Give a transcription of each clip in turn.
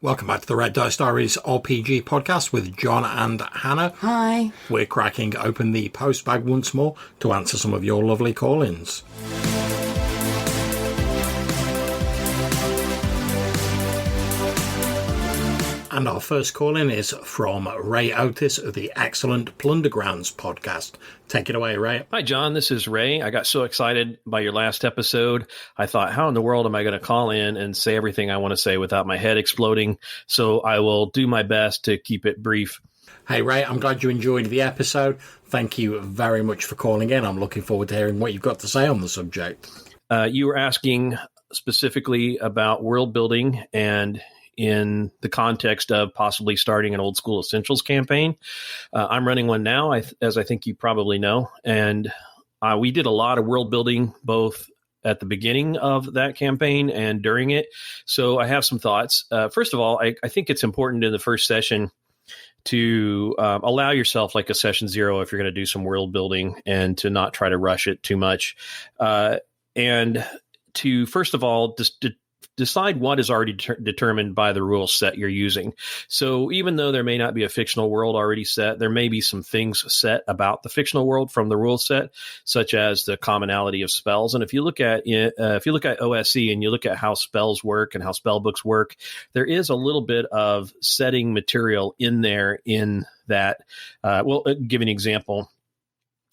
Welcome back to the Red Dice Diaries RPG podcast with John and Hannah. Hi. We're cracking open the post bag once more to answer some of your lovely call-ins. And our first call-in is from Ray Otis of the excellent Plundergrounds podcast. Take it away, Ray. Hi, John. This is Ray. I got so excited by your last episode. I thought, how in the world am I going to call in and say everything I want to say without my head exploding? So I will do my best to keep it brief. Hey, Ray, I'm glad you enjoyed the episode. Thank you very much for calling in. I'm looking forward to hearing what you've got to say on the subject. You were asking specifically about world building and in the context of possibly starting an Old School Essentials campaign. I'm running one now, as I think you probably know. And we did a lot of world building, both at the beginning of that campaign and during it. So I have some thoughts. First of all, I think it's important in the first session to allow yourself like a session zero if you're going to do some world building and to not try to rush it too much. And to, first of all, just decide what is already determined by the rule set you're using. So even though there may not be a fictional world already set, there may be some things set about the fictional world from the rule set, such as the commonality of spells. And if you look at OSE and you look at how spells work and how spell books work, there is a little bit of setting material in there in that. Well, give an example.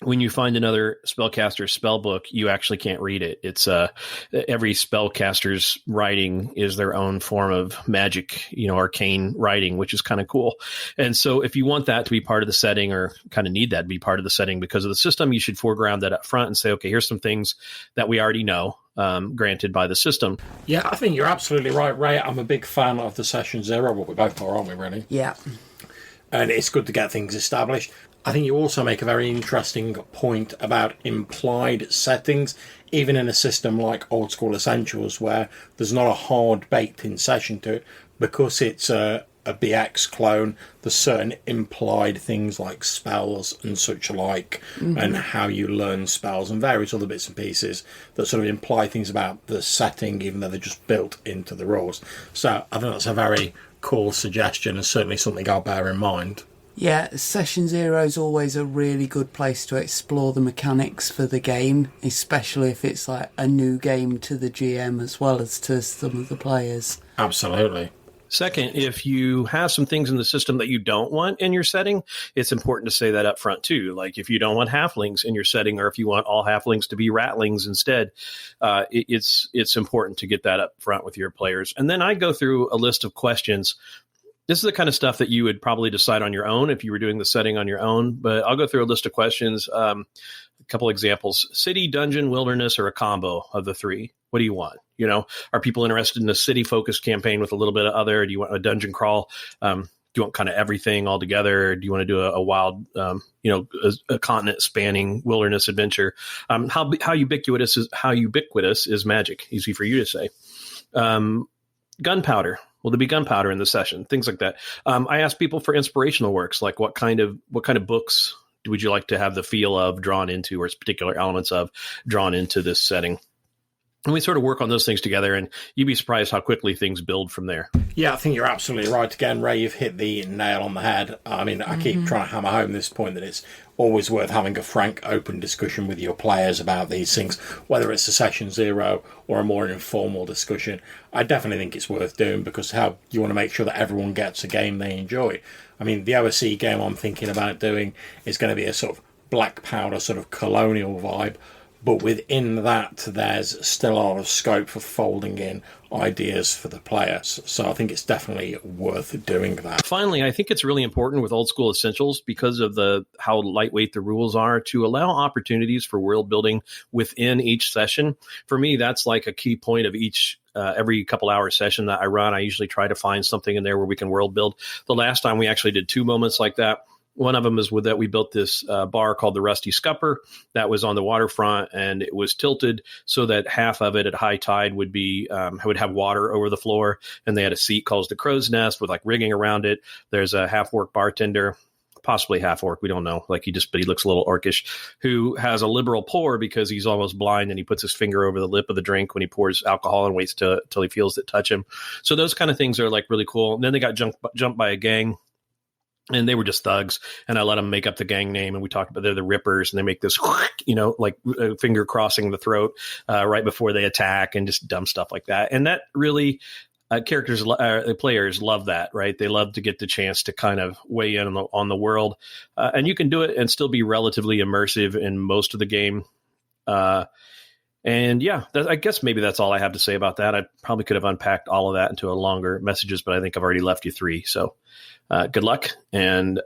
When you find another spellcaster's spell book, you actually can't read it. It's every spellcaster's writing is their own form of magic, arcane writing, which is kind of cool. And so if you want that to be part of the setting or kind of need that to be part of the setting because of the system, you should foreground that up front and say, okay, here's some things that we already know, granted by the system. Yeah, I think you're absolutely right, Ray. I'm a big fan of the session zero, but we both are, aren't we, really? Yeah. And it's good to get things established. I think you also make a very interesting point about implied settings, even in a system like Old School Essentials, where there's not a hard baked-in session to it, because it's a BX clone. There's certain implied things like spells and such like, and how you learn spells and various other bits and pieces that sort of imply things about the setting, even though they're just built into the rules. So I think that's a very cool suggestion and certainly something I'll bear in mind. Yeah, session zero is always a really good place to explore the mechanics for the game, especially if it's like a new game to the GM as well as to some of the players. Absolutely. Second, if you have some things in the system that you don't want in your setting, it's important to say that up front too. Like if you don't want halflings in your setting, or if you want all halflings to be ratlings instead, it's important to get that up front with your players. And then I go through a list of questions. This is the kind of stuff that you would probably decide on your own if you were doing the setting on your own. But I'll go through a list of questions. A couple examples: city, dungeon, wilderness, or a combo of the three. What do you want? Are people interested in a city-focused campaign with a little bit of other? Do you want a dungeon crawl? Do you want kind of everything all together? Do you want to do a wild, a continent-spanning wilderness adventure? How ubiquitous is magic? Easy for you to say. Gunpowder. Will there be gunpowder in the session? Things like that. I asked people for inspirational works, like what kind of books would you like to have the feel of drawn into, or particular elements of drawn into this setting? And we sort of work on those things together, and you'd be surprised how quickly things build from there. Yeah, I think you're absolutely right. Again, Ray, you've hit the nail on the head. I mean, I keep trying to hammer home this point that it's always worth having a frank, open discussion with your players about these things, whether it's a session zero or a more informal discussion. I definitely think it's worth doing because how you want to make sure that everyone gets a game they enjoy. I mean, the OSE game I'm thinking about doing is going to be a sort of black powder sort of colonial vibe. But within that, there's still a lot of scope for folding in ideas for the players. So I think it's definitely worth doing that. Finally, I think it's really important with Old School Essentials, because of how lightweight the rules are, to allow opportunities for world building within each session. For me, that's like a key point of each every couple hour session that I run. I usually try to find something in there where we can world build. The last time we actually did 2 moments like that. One of them is with that we built this bar called the Rusty Scupper that was on the waterfront, and it was tilted so that half of it at high tide would have water over the floor, and they had a seat called the Crow's Nest with like rigging around it. There's a half-work bartender possibly half orc. We don't know. But he looks a little orcish, who has a liberal pour because he's almost blind, and he puts his finger over the lip of the drink when he pours alcohol and waits till he feels it touch him. So those kind of things are like really cool. And then they got jumped by a gang. And they were just thugs, and I let them make up the gang name, and we talked about they're the Rippers, and they make this, finger crossing the throat right before they attack, and just dumb stuff like that. And that really, the players love that, right? They love to get the chance to kind of weigh in on the world, and you can do it and still be relatively immersive in most of the game. And yeah, I guess maybe that's all I have to say about that. I probably could have unpacked all of that into a longer messages, but I think I've already left you 3. So good luck, and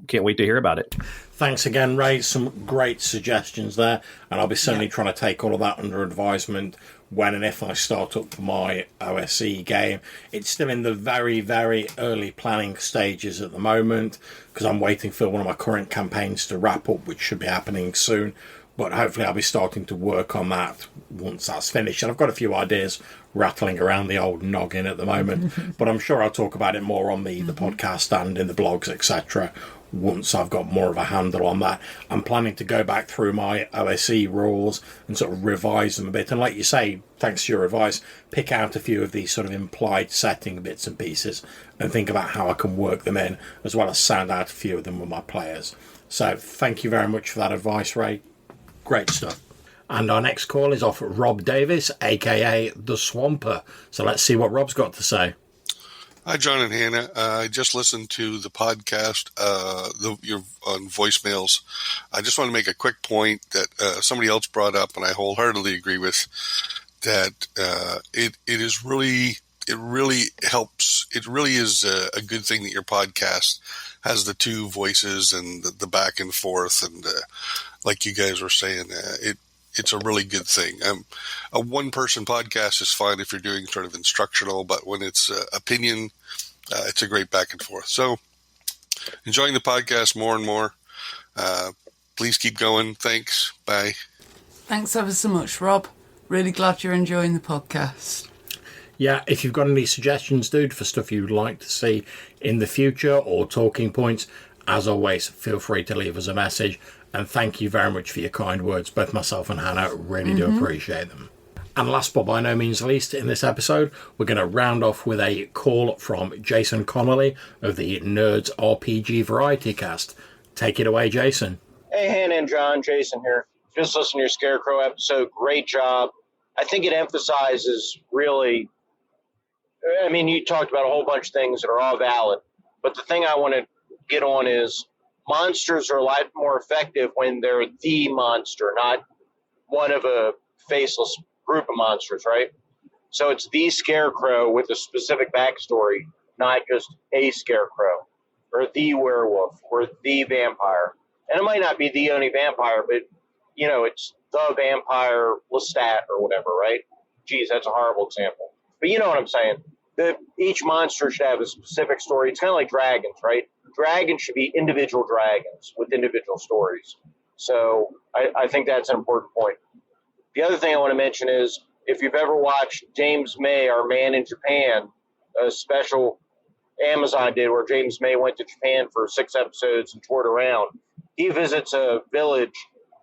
can't wait to hear about it. Thanks again, Ray. Some great suggestions there, and I'll be certainly trying to take all of that under advisement when and if I start up for my OSE game. It's still in the very, very early planning stages at the moment, because I'm waiting for one of my current campaigns to wrap up, which should be happening soon. But hopefully I'll be starting to work on that once that's finished. And I've got a few ideas rattling around the old noggin at the moment. But I'm sure I'll talk about it more on the podcast and in the blogs, etc. once I've got more of a handle on that. I'm planning to go back through my OSE rules and sort of revise them a bit. And like you say, thanks to your advice, pick out a few of these sort of implied setting bits and pieces and think about how I can work them in, as well as sound out a few of them with my players. So thank you very much for that advice, Ray. Great stuff. And our next call is off Rob Davis, aka theSwamper. So let's see what Rob's got to say. Hi, John and Hannah. I just listened to the podcast, your on voicemails. I just want to make a quick point that somebody else brought up, and I wholeheartedly agree with, that it really helps. It really is a good thing that your podcast has the 2 voices and the back and forth, and like you guys were saying, it's a really good thing. A one-person podcast is fine if you're doing sort of instructional, but when it's opinion, it's a great back and forth. So, enjoying the podcast more and more. Please keep going. Thanks. Bye. Thanks ever so much, Rob. Really glad you're enjoying the podcast. Yeah, if you've got any suggestions, dude, for stuff you'd like to see in the future or talking points, as always, feel free to leave us a message. And thank you very much for your kind words. Both myself and Hannah really do appreciate them. And last but by no means least, in this episode, we're going to round off with a call from Jason Connolly of the Nerds RPG Variety Cast. Take it away, Jason. Hey, Hannah and John, Jason here. Just listened to your Scarecrow episode. Great job. I think it emphasizes really, I mean, you talked about a whole bunch of things that are all valid. But the thing I want to get on is monsters are a lot more effective when they're the monster, not one of a faceless group of monsters, right? So it's the Scarecrow with a specific backstory, not just a Scarecrow, or the werewolf, or the vampire. And it might not be the only vampire, but, you know, it's the vampire Lestat or whatever, right? Geez, that's a horrible example. But you know what I'm saying. Each monster should have a specific story. It's kind of like dragons, right? Dragons should be individual dragons with individual stories. So I think that's an important point. The other thing I want to mention is, if you've ever watched James May, Our Man in Japan, a special Amazon did where James May went to Japan for 6 episodes and toured around, he visits a village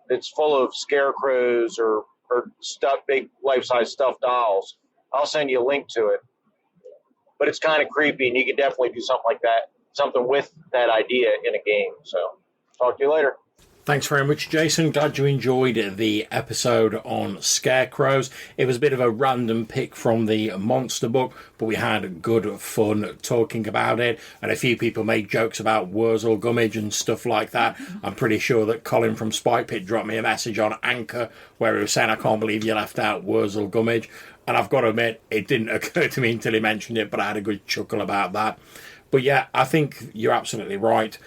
that's full of scarecrows or big life-size stuffed dolls. I'll send you a link to it. But it's kind of creepy, and you could definitely do something like that, something with that idea in a game. So, talk to you later. Thanks very much, Jason. Glad you enjoyed the episode on scarecrows. It was a bit of a random pick from the monster book, but we had good fun talking about it. And a few people made jokes about Wurzel Gummidge and stuff like that. I'm pretty sure that Colin from Spike Pit dropped me a message on Anchor where he was saying, I can't believe you left out Wurzel Gummidge. And I've got to admit, it didn't occur to me until he mentioned it, but I had a good chuckle about that. But yeah, I think you're absolutely right.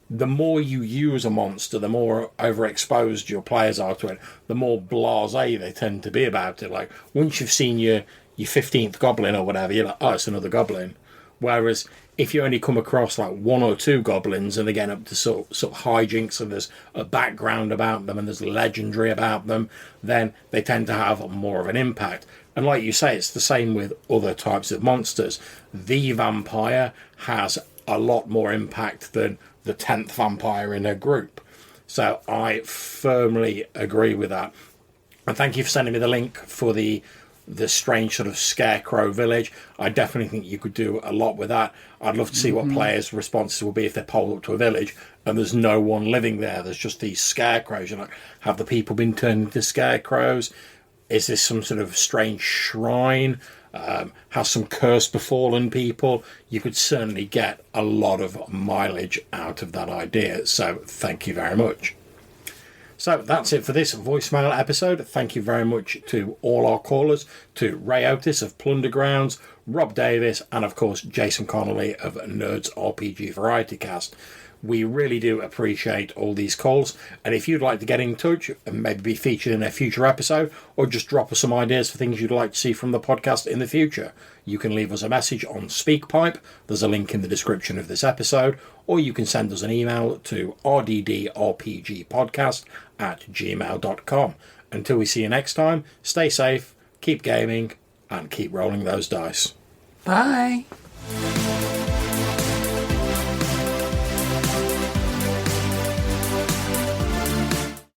The more you use a monster, the more overexposed your players are to it, the more blasé they tend to be about it. Like, once you've seen your 15th goblin or whatever, you're like, oh, it's another goblin. Whereas if you only come across like 1 or 2 goblins and they get up to sort of hijinks and there's a background about them and there's legendary about them, then they tend to have more of an impact. And like you say, it's the same with other types of monsters. The vampire has a lot more impact than the 10th vampire in a group. So I firmly agree with that. And thank you for sending me the link for the strange sort of scarecrow village. I definitely think you could do a lot with that. I'd love to see what players' responses will be if they're polled up to a village and there's no one living there. There's just these scarecrows. You're like, have the people been turned into scarecrows? Is this some sort of strange shrine? Has some curse befallen people? You could certainly get a lot of mileage out of that idea. So thank you very much. So that's it for this voicemail episode. Thank you very much to all our callers, to Ray Otis of Plundergrounds, Rob Davis, and of course Jason Connolly of Nerds RPG Variety Cast. We really do appreciate all these calls, and if you'd like to get in touch and maybe be featured in a future episode, or just drop us some ideas for things you'd like to see from the podcast in the future, you can leave us a message on SpeakPipe. There's a link in the description of this episode, or you can send us an email to rddrpgpodcast@gmail.com. Until we see you next time, stay safe, keep gaming, and keep rolling those dice. Bye.